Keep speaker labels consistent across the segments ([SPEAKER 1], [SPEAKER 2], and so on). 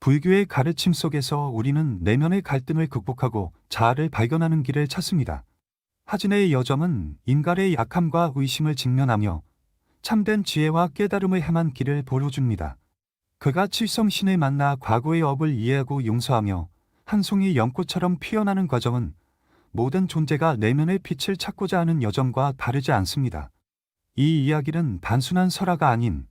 [SPEAKER 1] 불교의 가르침 속에서 우리는 내면의 갈등을 극복하고 자아를 발견하는 길을 찾습니다. 하진의 여점은 인간의 약함과 의심을 직면하며 참된 지혜와 깨달음을 향한 길을 보여줍니다. 그가 칠성신을 만나 과거의 업을 이해하고 용서하며 한 송이 연꽃처럼 피어나는 과정은 모든 존재가 내면의 빛을 찾고자 하는 여정과 다르지 않습니다. 이 이야기는 단순한 설화가 아닌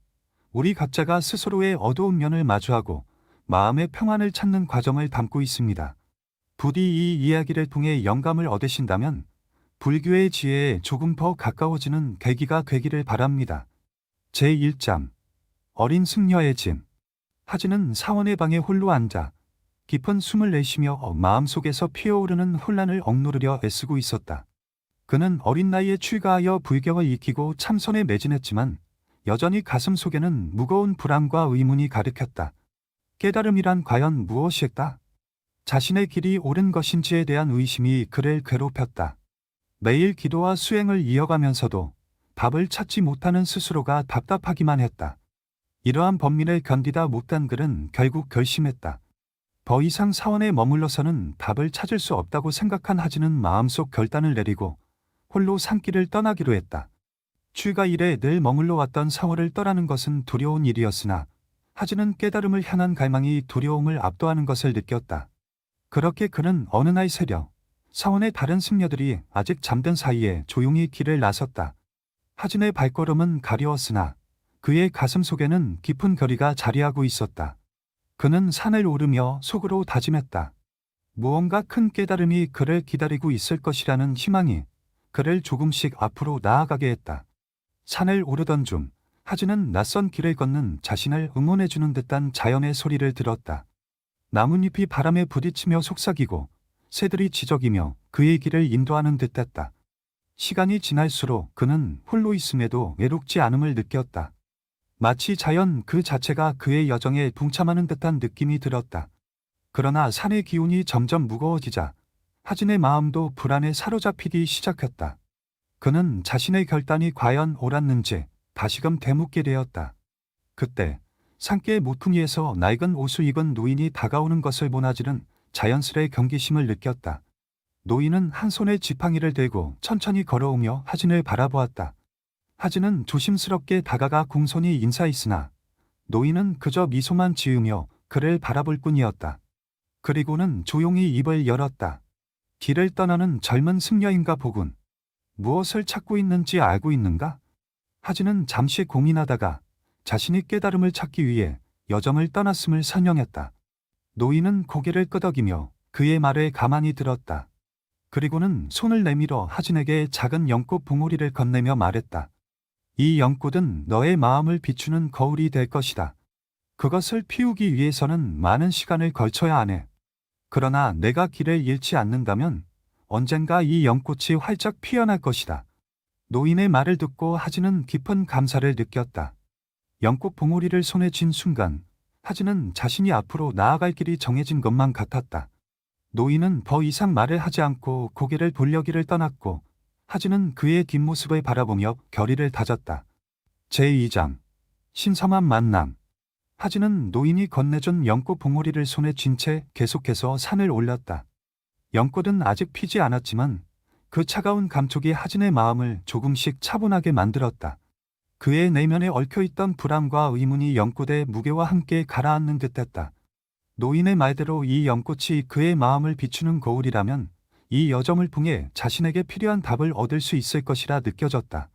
[SPEAKER 1] 우리 각자가 스스로의 어두운 면을 마주하고 마음의 평안을 찾는 과정을 담고 있습니다. 부디 이 이야기를 통해 영감을 얻으신다면 불교의 지혜에 조금 더 가까워지는 계기가 되기를 바랍니다. 제1장 어린 승려의 짐. 하진은 사원의 방에 홀로 앉아 깊은 숨을 내쉬며 마음속에서 피어오르는 혼란을 억누르려 애쓰고 있었다. 그는 어린 나이에 출가하여 불경을 익히고 참선에 매진했지만 여전히 가슴 속에는 무거운 불안과 의문이 가득했다. 깨달음이란 과연 무엇일까? 자신의 길이 옳은 것인지에 대한 의심이 그를 괴롭혔다. 매일 기도와 수행을 이어가면서도 답을 찾지 못하는 스스로가 답답하기만 했다. 이러한 번민을 견디다 못한 그는 결국 결심했다. 더 이상 사원에 머물러서는 답을 찾을 수 없다고 생각한 하진은 마음속 결단을 내리고 홀로 산길을 떠나기로 했다. 출가 이래 늘 머물러 왔던 사원을 떠나는 것은 두려운 일이었으나 하진은 깨달음을 향한 갈망이 두려움을 압도하는 것을 느꼈다. 그렇게 그는 어느 날 새벽 사원의 다른 승려들이 아직 잠든 사이에 조용히 길을 나섰다. 하진의 발걸음은 가려웠으나 그의 가슴 속에는 깊은 결의가 자리하고 있었다. 그는 산을 오르며 속으로 다짐했다. 무언가 큰 깨달음이 그를 기다리고 있을 것이라는 희망이 그를 조금씩 앞으로 나아가게 했다. 산을 오르던 중 하진은 낯선 길을 걷는 자신을 응원해주는 듯한 자연의 소리를 들었다. 나뭇잎이 바람에 부딪히며 속삭이고 새들이 지저귀며 그의 길을 인도하는 듯했다. 시간이 지날수록 그는 홀로 있음에도 외롭지 않음을 느꼈다. 마치 자연 그 자체가 그의 여정에 동참하는 듯한 느낌이 들었다. 그러나 산의 기운이 점점 무거워지자 하진의 마음도 불안에 사로잡히기 시작했다. 그는 자신의 결단이 과연 옳았는지 다시금 되묻게 되었다. 그때 산길 모퉁이에서 낡은 옷을 입은 노인이 다가오는 것을 보나지는 자연스레 경계심을 느꼈다. 노인은 한 손에 지팡이를 들고 천천히 걸어오며 하진을 바라보았다. 하진은 조심스럽게 다가가 공손히 인사했으나 노인은 그저 미소만 지으며 그를 바라볼 뿐이었다. 그리고는 조용히 입을 열었다. 길을 떠나는 젊은 승려인가 보군. 무엇을 찾고 있는지 알고 있는가? 하진은 잠시 고민하다가 자신이 깨달음을 찾기 위해 여정을 떠났음을 설명했다. 노인은 고개를 끄덕이며 그의 말에 가만히 들었다. 그리고는 손을 내밀어 하진에게 작은 연꽃 봉오리를 건네며 말했다. 이 연꽃은 너의 마음을 비추는 거울이 될 것이다. 그것을 피우기 위해서는 많은 시간을 걸쳐야 하네. 그러나 내가 길을 잃지 않는다면 언젠가 이 연꽃이 활짝 피어날 것이다. 노인의 말을 듣고 하진은 깊은 감사를 느꼈다. 연꽃 봉오리를 손에 쥔 순간 하진은 자신이 앞으로 나아갈 길이 정해진 것만 같았다. 노인은 더 이상 말을 하지 않고 고개를 돌려기를 떠났고 하진은 그의 뒷모습을 바라보며 결의를 다졌다. 제2장 신성한 만남. 하진은 노인이 건네준 연꽃 봉오리를 손에 쥔 채 계속해서 산을 올랐다. 연꽃은 아직 피지 않았지만 그 차가운 감촉이 하진의 마음을 조금씩 차분하게 만들었다. 그의 내면에 얽혀있던 불안과 의문이 연꽃의 무게와 함께 가라앉는 듯했다. 노인의 말대로 이 연꽃이 그의 마음을 비추는 거울이라면 이 여정을 통해 자신에게 필요한 답을 얻을 수 있을 것이라 느껴졌다.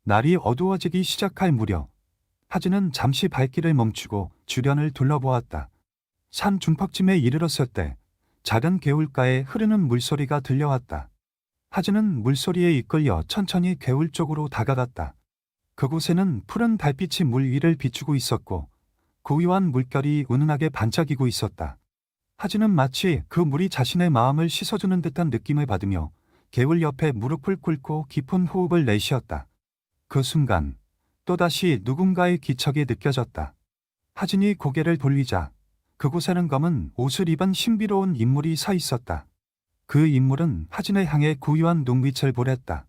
[SPEAKER 1] 날이 어두워지기 시작할 무렵 하진은 잠시 발길을 멈추고 주변을 둘러보았다. 산 중턱쯤에 이르렀을 때 작은 개울가에 흐르는 물소리가 들려왔다. 하진은 물소리에 이끌려 천천히 개울 쪽으로 다가갔다. 그곳에는 푸른 달빛이 물 위를 비추고 있었고 고요한 물결이 은은하게 반짝이고 있었다. 하진은 마치 그 물이 자신의 마음을 씻어주는 듯한 느낌을 받으며 개울 옆에 무릎을 꿇고 깊은 호흡을 내쉬었다. 그 순간 또다시 누군가의 기척이 느껴졌다. 하진이 고개를 돌리자 그곳에는 검은 옷을 입은 신비로운 인물이 서 있었다. 그 인물은 하진을 향해 고요한 눈빛을 보냈다.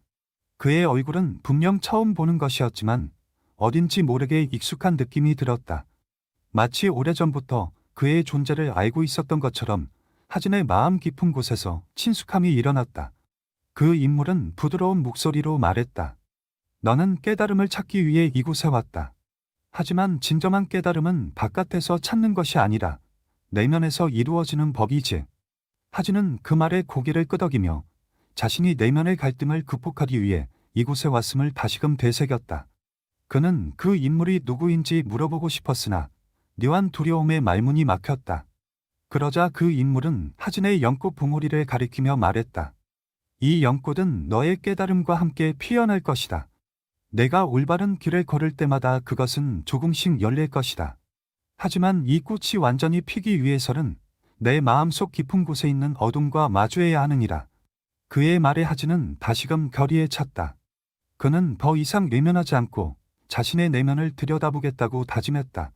[SPEAKER 1] 그의 얼굴은 분명 처음 보는 것이었지만 어딘지 모르게 익숙한 느낌이 들었다. 마치 오래전부터 그의 존재를 알고 있었던 것처럼 하진의 마음 깊은 곳에서 친숙함이 일어났다. 그 인물은 부드러운 목소리로 말했다. 너는 깨달음을 찾기 위해 이곳에 왔다. 하지만 진정한 깨달음은 바깥에서 찾는 것이 아니라 내면에서 이루어지는 법이지. 하진은 그 말에 고개를 끄덕이며 자신이 내면의 갈등을 극복하기 위해 이곳에 왔음을 다시금 되새겼다. 그는 그 인물이 누구인지 물어보고 싶었으나 묘한 두려움에 말문이 막혔다. 그러자 그 인물은 하진의 연꽃 봉우리를 가리키며 말했다. 이 연꽃은 너의 깨달음과 함께 피어날 것이다. 내가 올바른 길을 걸을 때마다 그것은 조금씩 열릴 것이다. 하지만 이 꽃이 완전히 피기 위해서는 내 마음속 깊은 곳에 있는 어둠과 마주해야 하느니라. 그의 말에 하진은 다시금 결의에 찼다. 그는 더 이상 외면하지 않고 자신의 내면을 들여다보겠다고 다짐했다.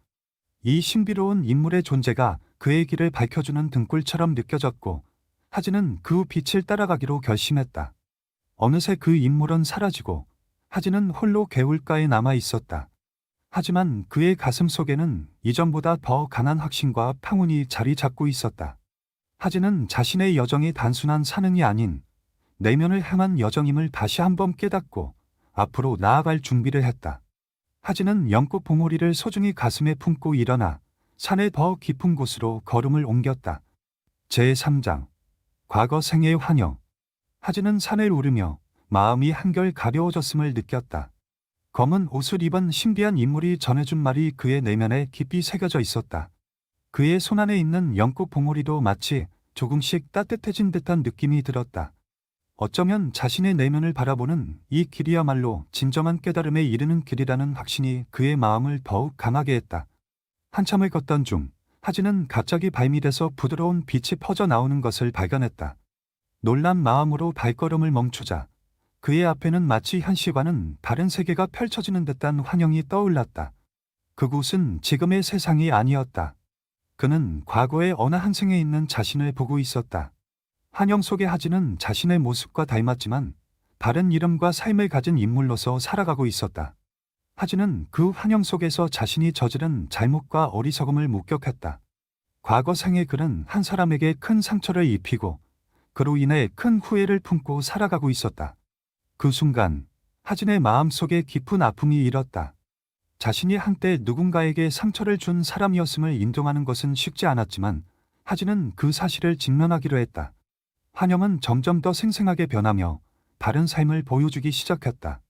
[SPEAKER 1] 이 신비로운 인물의 존재가 그의 길을 밝혀주는 등불처럼 느껴졌고 하진은 그 빛을 따라가기로 결심했다. 어느새 그 인물은 사라지고 하진은 홀로 개울가에 남아 있었다. 하지만 그의 가슴 속에는 이전보다 더 강한 확신과 평온이 자리 잡고 있었다. 하진은 자신의 여정이 단순한 사능이 아닌 내면을 향한 여정임을 다시 한번 깨닫고 앞으로 나아갈 준비를 했다. 하진은 연꽃 봉오리를 소중히 가슴에 품고 일어나 산의 더 깊은 곳으로 걸음을 옮겼다. 제3장 과거 생의 환영. 하진은 산을 오르며 마음이 한결 가벼워졌음을 느꼈다. 검은 옷을 입은 신비한 인물이 전해준 말이 그의 내면에 깊이 새겨져 있었다. 그의 손안에 있는 연꽃 봉오리도 마치 조금씩 따뜻해진 듯한 느낌이 들었다. 어쩌면 자신의 내면을 바라보는 이 길이야말로 진정한 깨달음에 이르는 길이라는 확신이 그의 마음을 더욱 강하게 했다. 한참을 걷던 중 하진은 갑자기 발밑에서 부드러운 빛이 퍼져 나오는 것을 발견했다. 놀란 마음으로 발걸음을 멈추자 그의 앞에는 마치 현실과는 다른 세계가 펼쳐지는 듯한 환영이 떠올랐다. 그곳은 지금의 세상이 아니었다. 그는 과거의 어느 한 생에 있는 자신을 보고 있었다. 환영 속의 하진은 자신의 모습과 닮았지만 다른 이름과 삶을 가진 인물로서 살아가고 있었다. 하진은 그 환영 속에서 자신이 저지른 잘못과 어리석음을 목격했다. 과거 생의 그는 한 사람에게 큰 상처를 입히고 그로 인해 큰 후회를 품고 살아가고 있었다. 그 순간 하진의 마음속에 깊은 아픔이 일었다. 자신이 한때 누군가에게 상처를 준 사람이었음을 인정하는 것은 쉽지 않았지만 하진은 그 사실을 직면하기로 했다. 환영은 점점 더 생생하게 변하며 다른 삶을 보여주기 시작했다.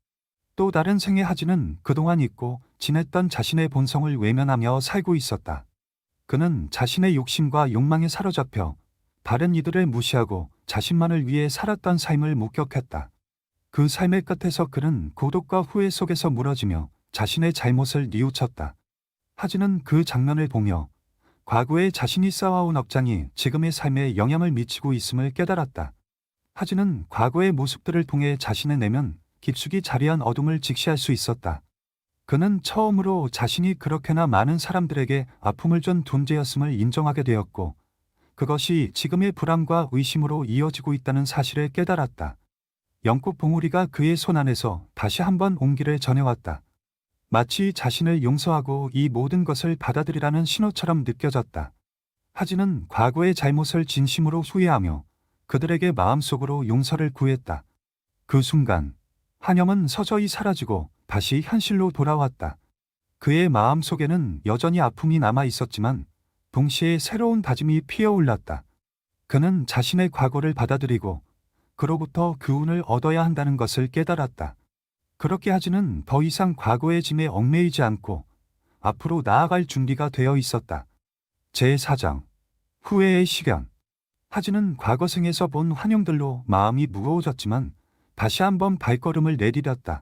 [SPEAKER 1] 또 다른 생의 하진은 그동안 잊고 지냈던 자신의 본성을 외면하며 살고 있었다. 그는 자신의 욕심과 욕망에 사로잡혀 다른 이들을 무시하고 자신만을 위해 살았던 삶을 목격했다. 그 삶의 끝에서 그는 고독과 후회 속에서 무너지며 자신의 잘못을 뉘우쳤다. 하진은 그 장면을 보며 과거에 자신이 쌓아온 억장이 지금의 삶에 영향을 미치고 있음을 깨달았다. 하진은 과거의 모습들을 통해 자신의 내면 깊숙이 자리한 어둠을 직시할 수 있었다. 그는 처음으로 자신이 그렇게나 많은 사람들에게 아픔을 준 존재였음을 인정하게 되었고 그것이 지금의 불안과 의심으로 이어지고 있다는 사실을 깨달았다. 연꽃 봉우리가 그의 손 안에서 다시 한번 온기를 전해왔다. 마치 자신을 용서하고 이 모든 것을 받아들이라는 신호처럼 느껴졌다. 하진은 과거의 잘못을 진심으로 후회하며 그들에게 마음속으로 용서를 구했다. 그 순간 환영은 서서히 사라지고 다시 현실로 돌아왔다. 그의 마음속에는 여전히 아픔이 남아 있었지만 동시에 새로운 다짐이 피어올랐다. 그는 자신의 과거를 받아들이고 그로부터 교훈을 얻어야 한다는 것을 깨달았다. 그렇게 하진은 더 이상 과거의 짐에 얽매이지 않고 앞으로 나아갈 준비가 되어 있었다. 제4장 후회의 시련. 하진은 과거 생에서 본 환영들로 마음이 무거워졌지만 다시 한번 발걸음을 내디뎠다.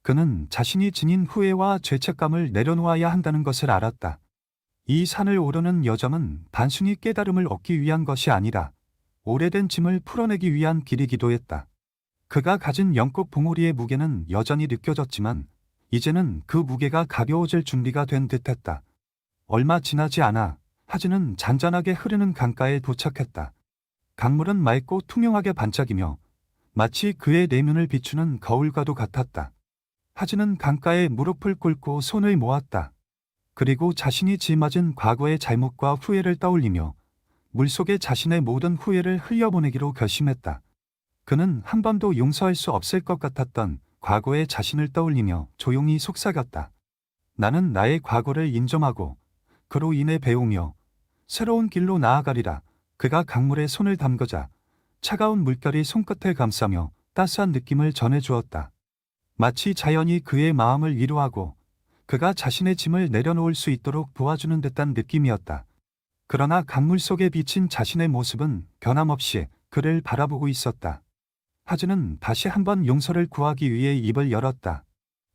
[SPEAKER 1] 그는 자신이 지닌 후회와 죄책감을 내려놓아야 한다는 것을 알았다. 이 산을 오르는 여정은 단순히 깨달음을 얻기 위한 것이 아니라 오래된 짐을 풀어내기 위한 길이기도 했다. 그가 가진 연꽃 봉오리의 무게는 여전히 느껴졌지만 이제는 그 무게가 가벼워질 준비가 된 듯했다. 얼마 지나지 않아 하진은 잔잔하게 흐르는 강가에 도착했다. 강물은 맑고 투명하게 반짝이며 마치 그의 내면을 비추는 거울과도 같았다. 하진은 강가에 무릎을 꿇고 손을 모았다. 그리고 자신이 짊어진 과거의 잘못과 후회를 떠올리며 물속에 자신의 모든 후회를 흘려보내기로 결심했다. 그는 한 번도 용서할 수 없을 것 같았던 과거의 자신을 떠올리며 조용히 속삭였다. 나는 나의 과거를 인정하고 그로 인해 배우며 새로운 길로 나아가리라. 그가 강물에 손을 담그자 차가운 물결이 손끝을 감싸며 따스한 느낌을 전해주었다. 마치 자연이 그의 마음을 위로하고 그가 자신의 짐을 내려놓을 수 있도록 도와주는 듯한 느낌이었다. 그러나 강물 속에 비친 자신의 모습은 변함없이 그를 바라보고 있었다. 하즈는 다시 한번 용서를 구하기 위해 입을 열었다.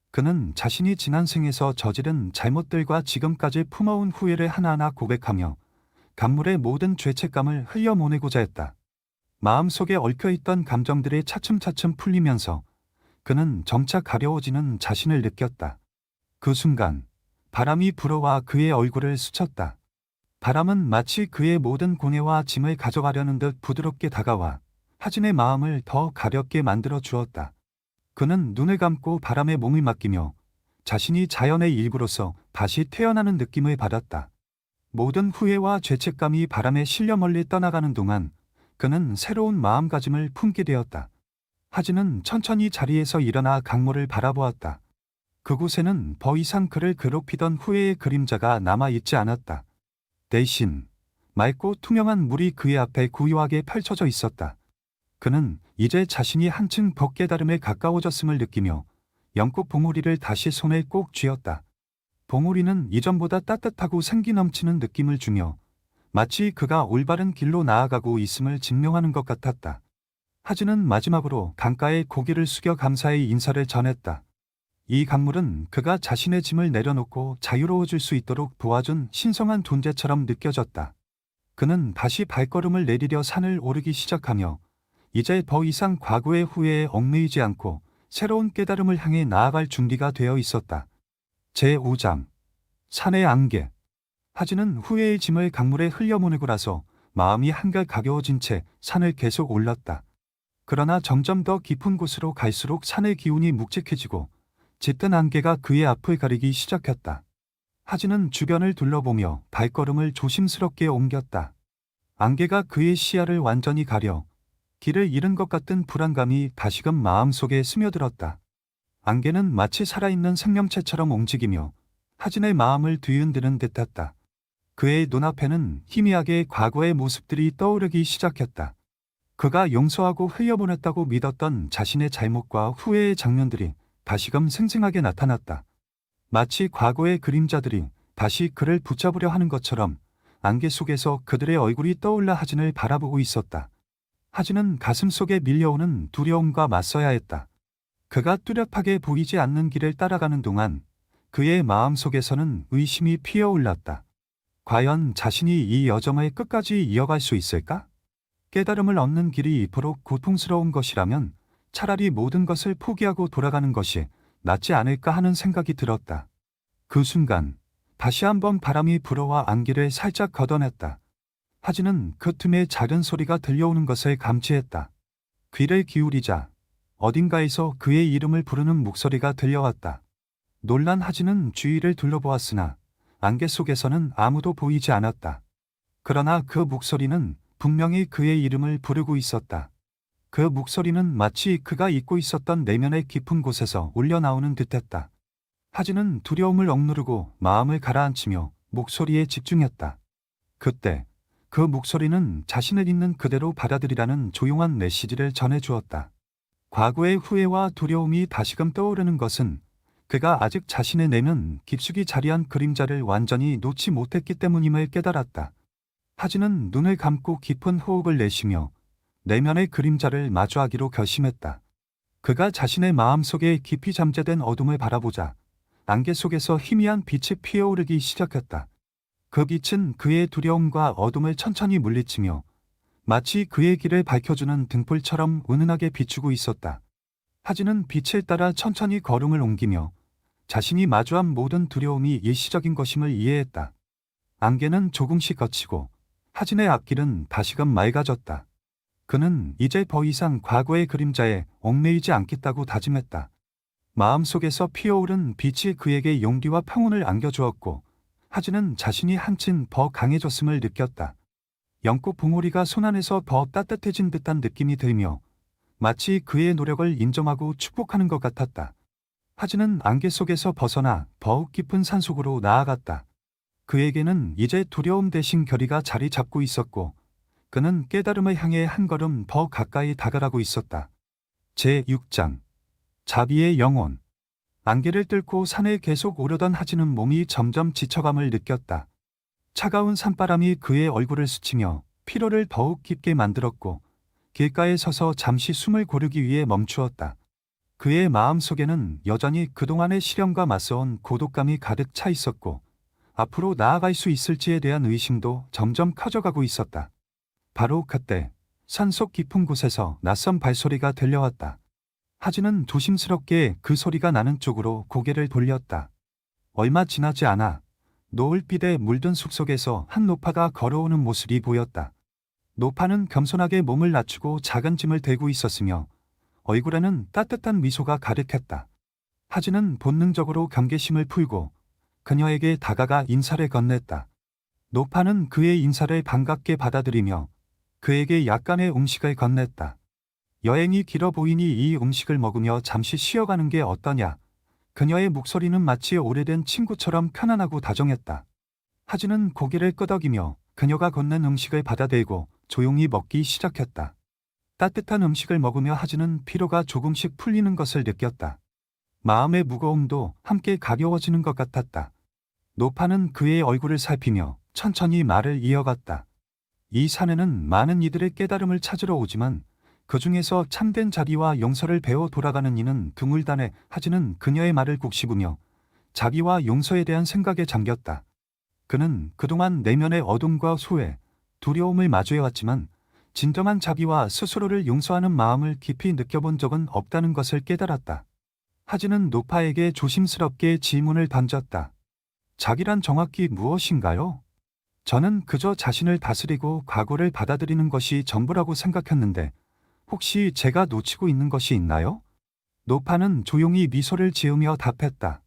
[SPEAKER 1] 그는 자신이 지난 생에서 저지른 잘못들과 지금까지 품어온 후회를 하나하나 고백하며 강물의 모든 죄책감을 흘려보내고자 했다. 마음속에 얽혀있던 감정들이 차츰차츰 풀리면서 그는 점차 가려워지는 자신을 느꼈다. 그 순간 바람이 불어와 그의 얼굴을 스쳤다. 바람은 마치 그의 모든 고뇌와 짐을 가져가려는 듯 부드럽게 다가와 하진의 마음을 더 가렵게 만들어 주었다. 그는 눈을 감고 바람에 몸을 맡기며 자신이 자연의 일부로서 다시 태어나는 느낌을 받았다. 모든 후회와 죄책감이 바람에 실려 멀리 떠나가는 동안 그는 새로운 마음가짐을 품게 되었다. 하진은 천천히 자리에서 일어나 강물을 바라보았다. 그곳에는 더 이상 그를 괴롭히던 후회의 그림자가 남아있지 않았다. 대신 맑고 투명한 물이 그의 앞에 고요하게 펼쳐져 있었다. 그는 이제 자신이 한층 더 깨달음에 가까워졌음을 느끼며 연꽃 봉우리를 다시 손에 꼭 쥐었다. 봉우리는 이전보다 따뜻하고 생기 넘치는 느낌을 주며 마치 그가 올바른 길로 나아가고 있음을 증명하는 것 같았다. 하진은 마지막으로 강가에 고개를 숙여 감사의 인사를 전했다. 이 강물은 그가 자신의 짐을 내려놓고 자유로워질 수 있도록 도와준 신성한 존재처럼 느껴졌다. 그는 다시 발걸음을 내디뎌 산을 오르기 시작하며 이제 더 이상 과거의 후회에 얽매이지 않고 새로운 깨달음을 향해 나아갈 준비가 되어 있었다. 제5장 산의 안개. 하진은 후회의 짐을 강물에 흘려보내고 나서 마음이 한결 가벼워진 채 산을 계속 올랐다. 그러나 점점 더 깊은 곳으로 갈수록 산의 기운이 묵직해지고 짙은 안개가 그의 앞을 가리기 시작했다. 하진은 주변을 둘러보며 발걸음을 조심스럽게 옮겼다. 안개가 그의 시야를 완전히 가려 길을 잃은 것 같은 불안감이 다시금 마음속에 스며들었다. 안개는 마치 살아있는 생명체처럼 움직이며 하진의 마음을 뒤흔드는 듯했다. 그의 눈앞에는 희미하게 과거의 모습들이 떠오르기 시작했다. 그가 용서하고 흘려보냈다고 믿었던 자신의 잘못과 후회의 장면들이 다시금 생생하게 나타났다. 마치 과거의 그림자들이 다시 그를 붙잡으려 하는 것처럼 안개 속에서 그들의 얼굴이 떠올라 하진을 바라보고 있었다. 하진은 가슴속에 밀려오는 두려움과 맞서야 했다. 그가 뚜렷하게 보이지 않는 길을 따라가는 동안 그의 마음속에서는 의심이 피어올랐다. 과연 자신이 이 여정을 끝까지 이어갈 수 있을까? 깨달음을 얻는 길이 이토록 고통스러운 것이라면 차라리 모든 것을 포기하고 돌아가는 것이 낫지 않을까 하는 생각이 들었다. 그 순간 다시 한번 바람이 불어와 안개를 살짝 걷어냈다. 하진은 그 틈에 작은 소리가 들려오는 것을 감지했다. 귀를 기울이자 어딘가에서 그의 이름을 부르는 목소리가 들려왔다. 놀란 하진은 주위를 둘러보았으나 안개 속에서는 아무도 보이지 않았다. 그러나 그 목소리는 분명히 그의 이름을 부르고 있었다. 그 목소리는 마치 그가 잊고 있었던 내면의 깊은 곳에서 울려나오는 듯했다. 하진은 두려움을 억누르고 마음을 가라앉히며 목소리에 집중했다. 그때 그 목소리는 자신을 있는 그대로 받아들이라는 조용한 메시지를 전해주었다. 과거의 후회와 두려움이 다시금 떠오르는 것은 그가 아직 자신의 내면 깊숙이 자리한 그림자를 완전히 놓지 못했기 때문임을 깨달았다. 하진은 눈을 감고 깊은 호흡을 내쉬며 내면의 그림자를 마주하기로 결심했다. 그가 자신의 마음속에 깊이 잠재된 어둠을 바라보자 안개 속에서 희미한 빛이 피어오르기 시작했다. 그 빛은 그의 두려움과 어둠을 천천히 물리치며 마치 그의 길을 밝혀주는 등불처럼 은은하게 비추고 있었다. 하진은 빛을 따라 천천히 걸음을 옮기며 자신이 마주한 모든 두려움이 일시적인 것임을 이해했다. 안개는 조금씩 걷히고 하진의 앞길은 다시금 맑아졌다. 그는 이제 더 이상 과거의 그림자에 얽매이지 않겠다고 다짐했다. 마음속에서 피어오른 빛이 그에게 용기와 평온을 안겨주었고 하진은 자신이 한층 더 강해졌음을 느꼈다. 연꽃 봉오리가 손 안에서 더 따뜻해진 듯한 느낌이 들며 마치 그의 노력을 인정하고 축복하는 것 같았다. 하진은 안개 속에서 벗어나 더욱 깊은 산속으로 나아갔다. 그에게는 이제 두려움 대신 결의가 자리 잡고 있었고 그는 깨달음을 향해 한 걸음 더 가까이 다가가고 있었다. 제6장 자비의 영혼. 안개를 뚫고 산에 계속 오르던 하진은 몸이 점점 지쳐감을 느꼈다. 차가운 산바람이 그의 얼굴을 스치며 피로를 더욱 깊게 만들었고 길가에 서서 잠시 숨을 고르기 위해 멈추었다. 그의 마음속에는 여전히 그동안의 시련과 맞서온 고독감이 가득 차 있었고 앞으로 나아갈 수 있을지에 대한 의심도 점점 커져가고 있었다. 바로 그때 산속 깊은 곳에서 낯선 발소리가 들려왔다. 하진은 조심스럽게 그 소리가 나는 쪽으로 고개를 돌렸다. 얼마 지나지 않아 노을빛에 물든 숲속에서 한 노파가 걸어오는 모습이 보였다. 노파는 겸손하게 몸을 낮추고 작은 짐을 들고 있었으며 얼굴에는 따뜻한 미소가 가득했다. 하진은 본능적으로 경계심을 풀고 그녀에게 다가가 인사를 건넸다. 노파는 그의 인사를 반갑게 받아들이며 그에게 약간의 음식을 건넸다. 여행이 길어 보이니 이 음식을 먹으며 잠시 쉬어가는 게 어떠냐. 그녀의 목소리는 마치 오래된 친구처럼 편안하고 다정했다. 하진은 고개를 끄덕이며 그녀가 건넨 음식을 받아들고 조용히 먹기 시작했다. 따뜻한 음식을 먹으며 하진은 피로가 조금씩 풀리는 것을 느꼈다. 마음의 무거움도 함께 가벼워지는 것 같았다. 노파는 그의 얼굴을 살피며 천천히 말을 이어갔다. 이 산에는 많은 이들의 깨달음을 찾으러 오지만 그 중에서 참된 자비와 용서를 배워 돌아가는 이는 드물다네. 하진은 그녀의 말을 꾹 씹으며 자비와 용서에 대한 생각에 잠겼다. 그는 그동안 내면의 어둠과 소외, 두려움을 마주해왔지만 진정한 자비와 스스로를 용서하는 마음을 깊이 느껴본 적은 없다는 것을 깨달았다. 하진은 노파에게 조심스럽게 질문을 던졌다. 자기란 정확히 무엇인가요? 저는 그저 자신을 다스리고 각오를 받아들이는 것이 전부라고 생각했는데 혹시 제가 놓치고 있는 것이 있나요? 노파는 조용히 미소를 지으며 답했다.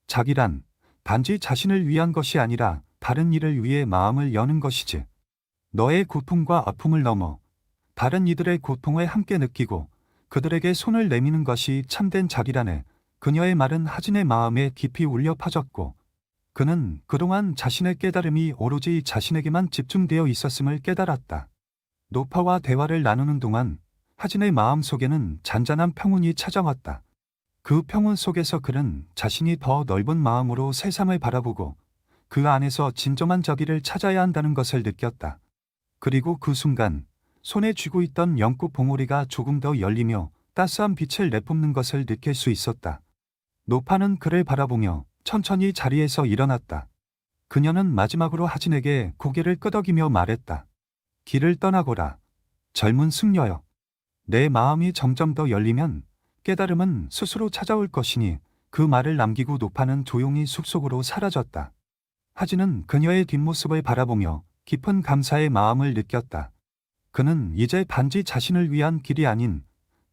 [SPEAKER 1] 자기란 단지 자신을 위한 것이 아니라 다른 이를 위해 마음을 여는 것이지. 너의 고통과 아픔을 넘어 다른 이들의 고통을 함께 느끼고 그들에게 손을 내미는 것이 참된 자비라네. 그녀의 말은 하진의 마음에 깊이 울려 퍼졌고 그는 그동안 자신의 깨달음이 오로지 자신에게만 집중되어 있었음을 깨달았다. 노파와 대화를 나누는 동안 하진의 마음 속에는 잔잔한 평온이 찾아왔다. 그 평온 속에서 그는 자신이 더 넓은 마음으로 세상을 바라보고 그 안에서 진정한 자비를 찾아야 한다는 것을 느꼈다. 그리고 그 순간 손에 쥐고 있던 연꽃 봉오리가 조금 더 열리며 따스한 빛을 내뿜는 것을 느낄 수 있었다. 노파는 그를 바라보며 천천히 자리에서 일어났다. 그녀는 마지막으로 하진에게 고개를 끄덕이며 말했다. 길을 떠나거라. 젊은 승려여. 내 마음이 점점 더 열리면 깨달음은 스스로 찾아올 것이니. 그 말을 남기고 노파는 조용히 숲속으로 사라졌다. 하진은 그녀의 뒷모습을 바라보며 깊은 감사의 마음을 느꼈다. 그는 이제 단지 자신을 위한 길이 아닌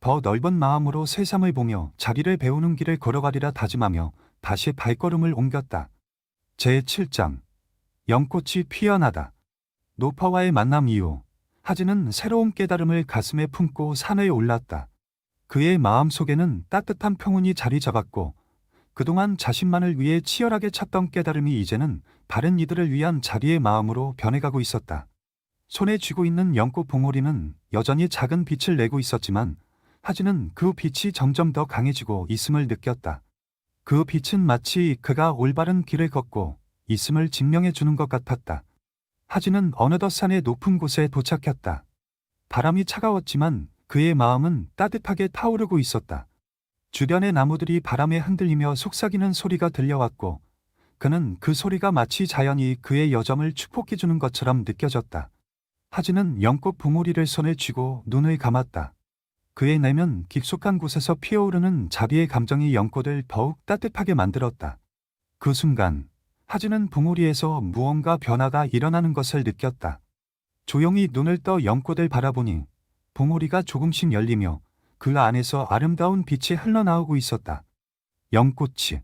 [SPEAKER 1] 더 넓은 마음으로 세상을 보며 자비를 배우는 길을 걸어가리라 다짐하며 다시 발걸음을 옮겼다. 제7장 연꽃이 피어나다. 노파와의 만남 이후 하진은 새로운 깨달음을 가슴에 품고 산에 올랐다. 그의 마음속에는 따뜻한 평온이 자리 잡았고 그동안 자신만을 위해 치열하게 찾던 깨달음이 이제는 다른 이들을 위한 자비의 마음으로 변해가고 있었다. 손에 쥐고 있는 연꽃 봉오리는 여전히 작은 빛을 내고 있었지만 하진은 그 빛이 점점 더 강해지고 있음을 느꼈다. 그 빛은 마치 그가 올바른 길을 걷고 있음을 증명해 주는 것 같았다. 하진은 어느덧 산의 높은 곳에 도착했다. 바람이 차가웠지만 그의 마음은 따뜻하게 타오르고 있었다. 주변의 나무들이 바람에 흔들리며 속삭이는 소리가 들려왔고 그는 그 소리가 마치 자연이 그의 여정을 축복해 주는 것처럼 느껴졌다. 하진은 연꽃 봉오리를 손에 쥐고 눈을 감았다. 그의 내면 깊숙한 곳에서 피어오르는 자비의 감정이 연꽃을 더욱 따뜻하게 만들었다. 그 순간 하진은 봉오리에서 무언가 변화가 일어나는 것을 느꼈다. 조용히 눈을 떠 연꽃을 바라보니 봉오리가 조금씩 열리며 그 안에서 아름다운 빛이 흘러나오고 있었다. 연꽃이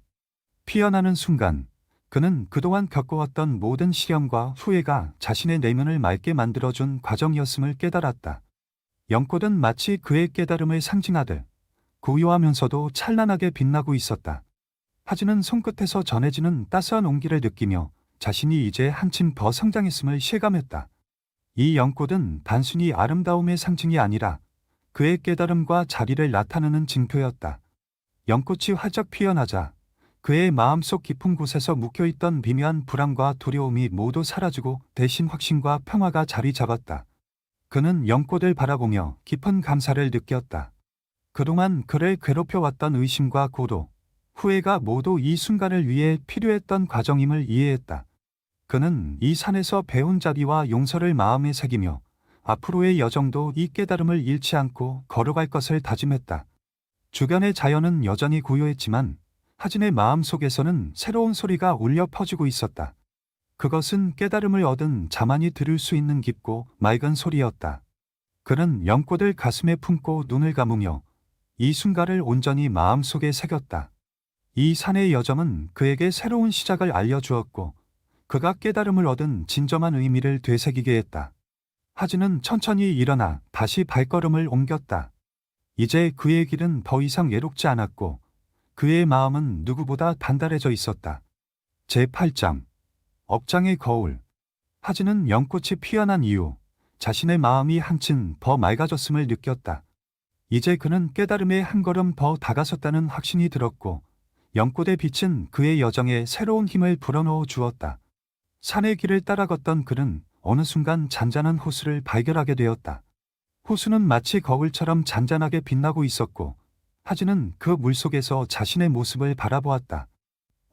[SPEAKER 1] 피어나는 순간 그는 그동안 겪어왔던 모든 시련과 후회가 자신의 내면을 맑게 만들어준 과정이었음을 깨달았다. 연꽃은 마치 그의 깨달음을 상징하듯 고요하면서도 찬란하게 빛나고 있었다. 하진은 손끝에서 전해지는 따스한 온기를 느끼며 자신이 이제 한층 더 성장했음을 실감했다. 이 연꽃은 단순히 아름다움의 상징이 아니라 그의 깨달음과 자리를 나타내는 징표였다. 연꽃이 활짝 피어나자 그의 마음속 깊은 곳에서 묵혀있던 미묘한 불안과 두려움이 모두 사라지고 대신 확신과 평화가 자리 잡았다. 그는 연꽃을 바라보며 깊은 감사를 느꼈다. 그동안 그를 괴롭혀왔던 의심과 고도, 후회가 모두 이 순간을 위해 필요했던 과정임을 이해했다. 그는 이 산에서 배운 자비와 용서를 마음에 새기며 앞으로의 여정도 이 깨달음을 잃지 않고 걸어갈 것을 다짐했다. 주변의 자연은 여전히 고요했지만 하진의 마음 속에서는 새로운 소리가 울려 퍼지고 있었다. 그것은 깨달음을 얻은 자만이 들을 수 있는 깊고 맑은 소리였다. 그는 연꽃을 가슴에 품고 눈을 감으며 이 순간을 온전히 마음속에 새겼다. 이 산의 여정은 그에게 새로운 시작을 알려주었고 그가 깨달음을 얻은 진정한 의미를 되새기게 했다. 하진은 천천히 일어나 다시 발걸음을 옮겼다. 이제 그의 길은 더 이상 외롭지 않았고 그의 마음은 누구보다 단단해져 있었다. 제8장 억장의 거울. 하진은 연꽃이 피어난 이후 자신의 마음이 한층 더 맑아졌음을 느꼈다. 이제 그는 깨달음에 한 걸음 더 다가섰다는 확신이 들었고 연꽃의 빛은 그의 여정에 새로운 힘을 불어넣어 주었다. 산의 길을 따라 걷던 그는 어느 순간 잔잔한 호수를 발견하게 되었다. 호수는 마치 거울처럼 잔잔하게 빛나고 있었고 하진은 그 물속에서 자신의 모습을 바라보았다.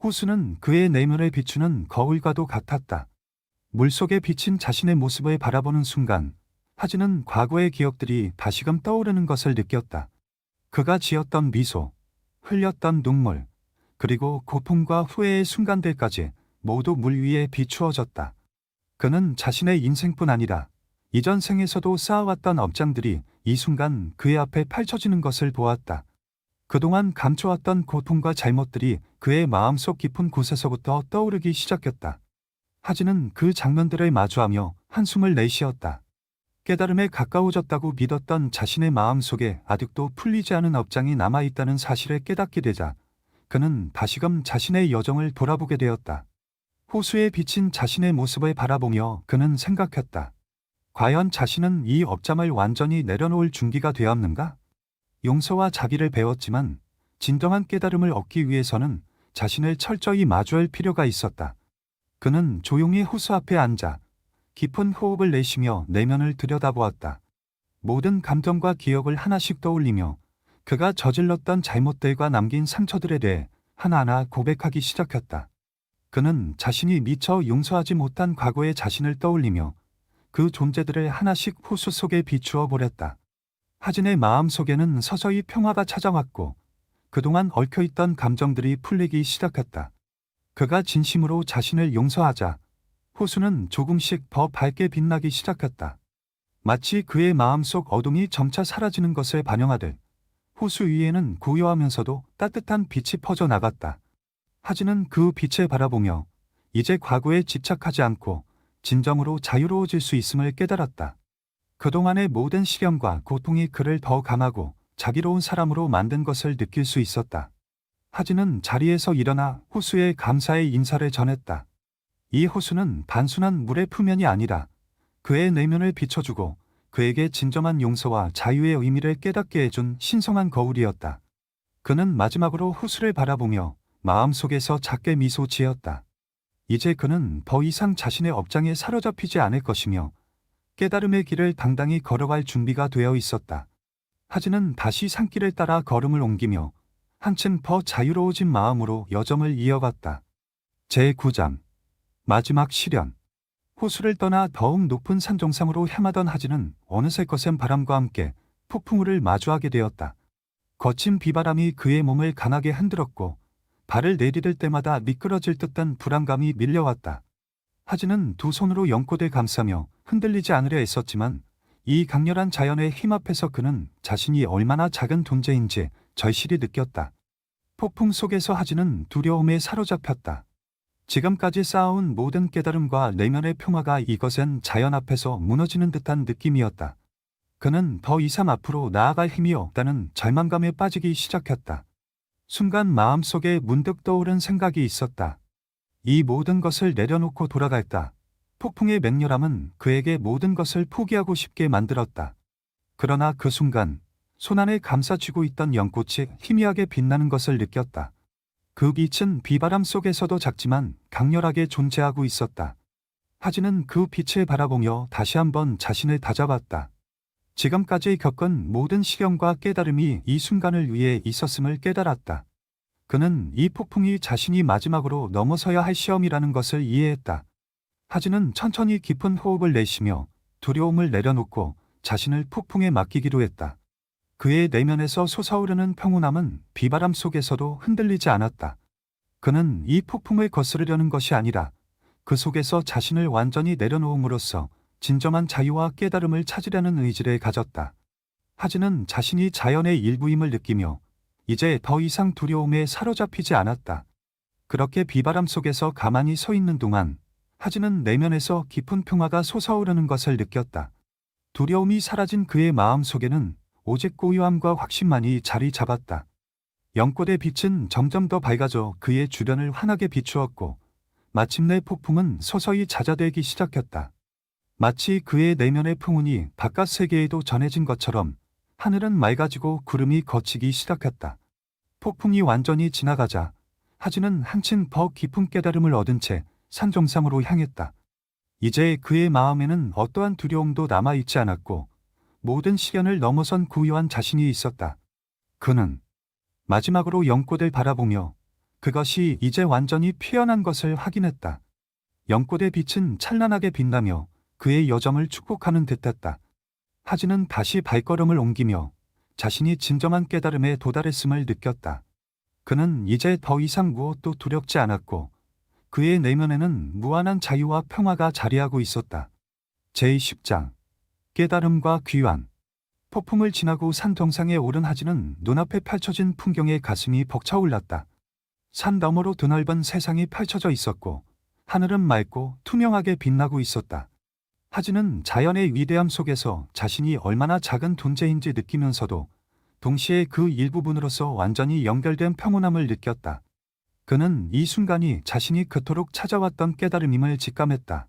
[SPEAKER 1] 호수는 그의 내면을 비추는 거울과도 같았다. 물속에 비친 자신의 모습을 바라보는 순간 하진은 과거의 기억들이 다시금 떠오르는 것을 느꼈다. 그가 지었던 미소, 흘렸던 눈물, 그리고 고통과 후회의 순간들까지 모두 물 위에 비추어졌다. 그는 자신의 인생뿐 아니라 이전 생에서도 쌓아왔던 업장들이 이 순간 그의 앞에 펼쳐지는 것을 보았다. 그동안 감춰왔던 고통과 잘못들이 그의 마음속 깊은 곳에서부터 떠오르기 시작했다. 하진은 그 장면들을 마주하며 한숨을 내쉬었다. 깨달음에 가까워졌다고 믿었던 자신의 마음 속에 아직도 풀리지 않은 업장이 남아있다는 사실을 깨닫게 되자 그는 다시금 자신의 여정을 돌아보게 되었다. 호수에 비친 자신의 모습을 바라보며 그는 생각했다. 과연 자신은 이 업장을 완전히 내려놓을 준비가 되었는가? 용서와 자비를 배웠지만 진정한 깨달음을 얻기 위해서는 자신을 철저히 마주할 필요가 있었다. 그는 조용히 호수 앞에 앉아 깊은 호흡을 내쉬며 내면을 들여다보았다. 모든 감정과 기억을 하나씩 떠올리며 그가 저질렀던 잘못들과 남긴 상처들에 대해 하나하나 고백하기 시작했다. 그는 자신이 미처 용서하지 못한 과거의 자신을 떠올리며 그 존재들을 하나씩 호수 속에 비추어 보랬다. 하진의 마음 속에는 서서히 평화가 찾아왔고 그동안 얽혀있던 감정들이 풀리기 시작했다. 그가 진심으로 자신을 용서하자 호수는 조금씩 더 밝게 빛나기 시작했다. 마치 그의 마음속 어둠이 점차 사라지는 것을 반영하듯 호수 위에는 고요하면서도 따뜻한 빛이 퍼져 나갔다. 하진은 그 빛을 바라보며 이제 과거에 집착하지 않고 진정으로 자유로워질 수 있음을 깨달았다. 그동안의 모든 시련과 고통이 그를 더 강하고 자비로운 사람으로 만든 것을 느낄 수 있었다. 하진은 자리에서 일어나 호수에 감사의 인사를 전했다. 이 호수는 단순한 물의 표면이 아니라 그의 내면을 비춰주고 그에게 진정한 용서와 자유의 의미를 깨닫게 해준 신성한 거울이었다. 그는 마지막으로 호수를 바라보며 마음속에서 작게 미소 지었다. 이제 그는 더 이상 자신의 업장에 사로잡히지 않을 것이며 깨달음의 길을 당당히 걸어갈 준비가 되어 있었다. 하진은 다시 산길을 따라 걸음을 옮기며 한층 더 자유로워진 마음으로 여정을 이어갔다. 제9장 마지막 시련. 호수를 떠나 더욱 높은 산 정상으로 향하던 하진은 어느새 거센 바람과 함께 폭풍우를 마주하게 되었다. 거친 비바람이 그의 몸을 강하게 흔들었고 발을 내디딜 때마다 미끄러질 듯한 불안감이 밀려왔다. 하진은 두 손으로 연꽃을 감싸며 흔들리지 않으려 애썼지만 이 강렬한 자연의 힘 앞에서 그는 자신이 얼마나 작은 존재인지 절실히 느꼈다. 폭풍 속에서 하진은 두려움에 사로잡혔다. 지금까지 쌓아온 모든 깨달음과 내면의 평화가 이것은 자연 앞에서 무너지는 듯한 느낌이었다. 그는 더 이상 앞으로 나아갈 힘이 없다는 절망감에 빠지기 시작했다. 순간 마음속에 문득 떠오른 생각이 있었다. 이 모든 것을 내려놓고 돌아갈까? 폭풍의 맹렬함은 그에게 모든 것을 포기하고 싶게 만들었다. 그러나 그 순간 손안에 감싸쥐고 있던 연꽃이 희미하게 빛나는 것을 느꼈다. 그 빛은 비바람 속에서도 작지만 강렬하게 존재하고 있었다. 하지는 그 빛을 바라보며 다시 한번 자신을 다잡았다. 지금까지 겪은 모든 시련과 깨달음이 이 순간을 위해 있었음을 깨달았다. 그는 이 폭풍이 자신이 마지막으로 넘어서야 할 시험이라는 것을 이해했다. 하지는 천천히 깊은 호흡을 내쉬며 두려움을 내려놓고 자신을 폭풍에 맡기기로 했다. 그의 내면에서 솟아오르는 평온함은 비바람 속에서도 흔들리지 않았다. 그는 이 폭풍을 거스르려는 것이 아니라 그 속에서 자신을 완전히 내려놓음으로써 진정한 자유와 깨달음을 찾으려는 의지를 가졌다. 하지는 자신이 자연의 일부임을 느끼며 이제 더 이상 두려움에 사로잡히지 않았다. 그렇게 비바람 속에서 가만히 서 있는 동안 하지는 내면에서 깊은 평화가 솟아오르는 것을 느꼈다. 두려움이 사라진 그의 마음 속에는 오직 고요함과 확신만이 자리 잡았다. 연꽃의 빛은 점점 더 밝아져 그의 주변을 환하게 비추었고 마침내 폭풍은 서서히 잦아들기 시작했다. 마치 그의 내면의 풍운이 바깥 세계에도 전해진 것처럼 하늘은 맑아지고 구름이 걷히기 시작했다. 폭풍이 완전히 지나가자 하지는 한층 더 깊은 깨달음을 얻은 채 산 정상으로 향했다. 이제 그의 마음에는 어떠한 두려움도 남아있지 않았고 모든 시련을 넘어선 고요한 자신이 있었다. 그는 마지막으로 연꽃을 바라보며 그것이 이제 완전히 피어난 것을 확인했다. 연꽃의 빛은 찬란하게 빛나며 그의 여정을 축복하는 듯했다. 하지는 다시 발걸음을 옮기며 자신이 진정한 깨달음에 도달했음을 느꼈다. 그는 이제 더 이상 무엇도 두렵지 않았고 그의 내면에는 무한한 자유와 평화가 자리하고 있었다. 제10장 깨달음과 귀환. 폭풍을 지나고 산 정상에 오른 하진은 눈앞에 펼쳐진 풍경에 가슴이 벅차올랐다. 산 너머로 드넓은 세상이 펼쳐져 있었고 하늘은 맑고 투명하게 빛나고 있었다. 하진은 자연의 위대함 속에서 자신이 얼마나 작은 존재인지 느끼면서도 동시에 그 일부분으로서 완전히 연결된 평온함을 느꼈다. 그는 이 순간이 자신이 그토록 찾아왔던 깨달음임을 직감했다.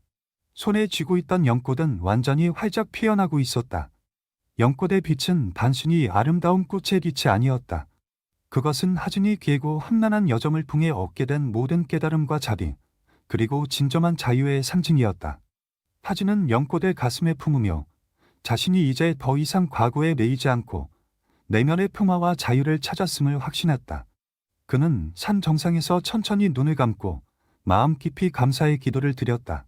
[SPEAKER 1] 손에 쥐고 있던 연꽃은 완전히 활짝 피어나고 있었다. 연꽃의 빛은 단순히 아름다운 꽃의 빛이 아니었다. 그것은 하진이 길고 험난한 여정을 통해 얻게 된 모든 깨달음과 자비, 그리고 진정한 자유의 상징이었다. 하진은 연꽃을 가슴에 품으며 자신이 이제 더 이상 과거에 매이지 않고 내면의 평화와 자유를 찾았음을 확신했다. 그는 산 정상에서 천천히 눈을 감고 마음 깊이 감사의 기도를 드렸다.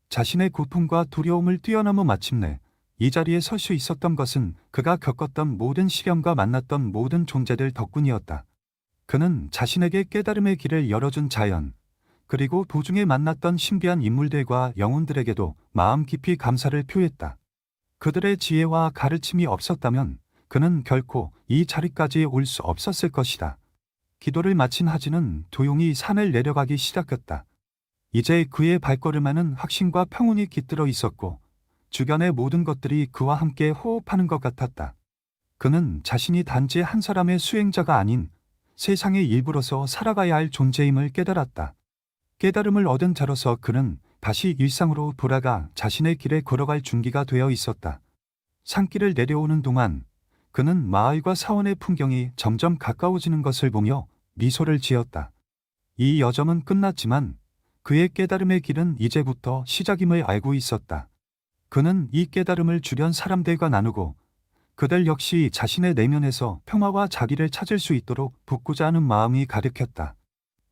[SPEAKER 1] 자신의 고통과 두려움을 뛰어넘어 마침내 이 자리에 설 수 있었던 것은 그가 겪었던 모든 시련과 만났던 모든 존재들 덕분이었다. 그는 자신에게 깨달음의 길을 열어준 자연, 그리고 도중에 만났던 신비한 인물들과 영혼들에게도 마음 깊이 감사를 표했다. 그들의 지혜와 가르침이 없었다면 그는 결코 이 자리까지 올 수 없었을 것이다. 기도를 마친 하진은 조용히 산을 내려가기 시작했다. 이제 그의 발걸음에는 확신과 평온이 깃들어 있었고 주변의 모든 것들이 그와 함께 호흡하는 것 같았다. 그는 자신이 단지 한 사람의 수행자가 아닌 세상의 일부로서 살아가야 할 존재임을 깨달았다. 깨달음을 얻은 자로서 그는 다시 일상으로 돌아가 자신의 길에 걸어갈 준비가 되어 있었다. 산길을 내려오는 동안 그는 마을과 사원의 풍경이 점점 가까워지는 것을 보며 미소를 지었다. 이 여정은 끝났지만 그의 깨달음의 길은 이제부터 시작임을 알고 있었다. 그는 이 깨달음을 주변 사람들과 나누고 그들 역시 자신의 내면에서 평화와 자비를 찾을 수 있도록 돕고자 하는 마음이 가득했다.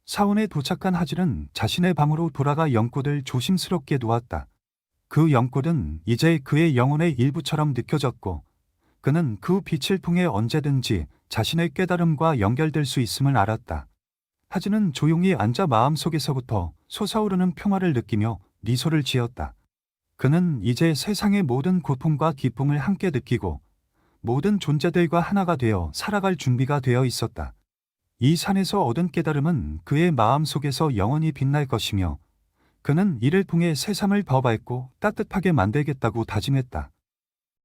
[SPEAKER 1] 사원에 도착한 하질은 자신의 방으로 돌아가 연꽃을 조심스럽게 놓았다. 그 연꽃은 이제 그의 영혼의 일부처럼 느껴졌고 그는 그 빛을 통해 언제든지 자신의 깨달음과 연결될 수 있음을 알았다. 하진은 조용히 앉아 마음속에서부터 솟아오르는 평화를 느끼며 미소를 지었다. 그는 이제 세상의 모든 고통과 기쁨을 함께 느끼고 모든 존재들과 하나가 되어 살아갈 준비가 되어 있었다. 이 산에서 얻은 깨달음은 그의 마음 속에서 영원히 빛날 것이며 그는 이를 통해 세상을 더 밝고 따뜻하게 만들겠다고 다짐했다.